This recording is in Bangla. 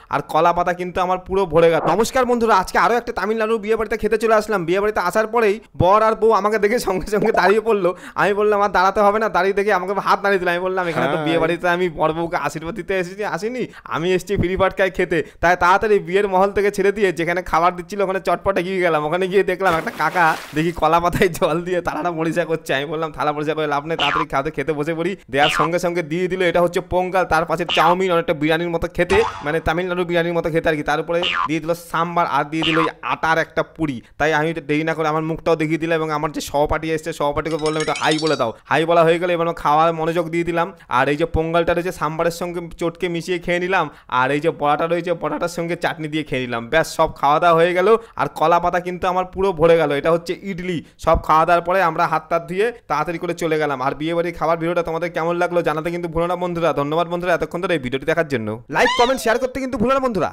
আর কলা পাতা কিন্তু আমার পুরো ভরে গেল। নমস্কার বন্ধুরা, আজকে আরও একটা তামিলনাড়ুর বিয়ে বাড়িতে খেতে চলে আসলাম। বিয়ে বাড়িতে আসার পরেই বর আর বউ আমাকে দেখে সঙ্গে সঙ্গে দাঁড়িয়ে পড়লো। আমি বললাম আর দাঁড়াতে হবে না, দাঁড়িয়ে দেখে আমাকে হাত নাড়িয়ে দিল। আমি বললাম এখানে তো বিয়ে বাড়িতে আমি বর বউকে আশীর্বাদ দিতে আসিনি, আমি এসেছি ফ্রি ফাটকায় খেতে। তাই তাড়াতাড়ি বিয়ের মহল থেকে ছেড়ে দিয়ে যেখানে খাবার দিচ্ছিল ওখানে চটপটে গিয়ে গেলাম। ওখানে গিয়ে দেখলাম একটা কাকা দেখি কলা পাতায় জল দিয়ে থালাটা পরিষ্কার করছে। আমি বললাম থালা পরিষ্কার করে লাভ নেই, তাড়াতাড়ি খেতে বসে পড়ি। দেওয়ার সঙ্গে সঙ্গে দিয়ে দিল এটা হচ্ছে পোঙ্গাল, তার পাশে চাউমিন, অনেকটা বিরিয়ানির মতো খেতে, মানে তামিলনাড়ু বিরিয়ানির মতো খেতে আর কি। তারপরে দিয়ে দিল সাম্বার আর দিয়ে দিল ওই আটার একটা পুরি। তাই আমি দেরি না করে আমার মুখটাও দেখিয়ে দিলাম এবং আমার যে সহপাঠী এসছে সহপাঠীকে বললাম এটা হাই বলে দাও। হাই বলা হয়ে গেলে এবার খাওয়ার মনোযোগ দিয়ে দিলাম। আর এই যে পোঙ্গালটা রয়েছে সাম্বারের সঙ্গে চটকে মিশিয়ে খেয়ে নিলাম। আর এই যে বড়াটা রয়েছে বড়াটার সঙ্গে চাটনি দিয়ে খেয়ে নিলাম। ব্যাস সব খাওয়া দাওয়া হয়ে গেল। আর কলা পাতা কিন্তু আমার পুরো ভরে গেল। এটা হচ্ছে ইডলি। সব খাওয়া দাওয়ার পরে আমরা হাত টাত ধুয়ে তাড়াতাড়ি করে চলে গেলাম। আর বিয়ে বাড়ির খাবার ভিডিওটা তোমাদের কেমন লাগলো জানাতে কিন্তু ভুলো না বন্ধুরা। ধন্যবাদ বন্ধুরা এতক্ষণ ধরে এই ভিডিওটি দেখার জন্য। লাইক কমেন্ট শেয়ার করতে কিন্তু ভুলো না বন্ধুরা।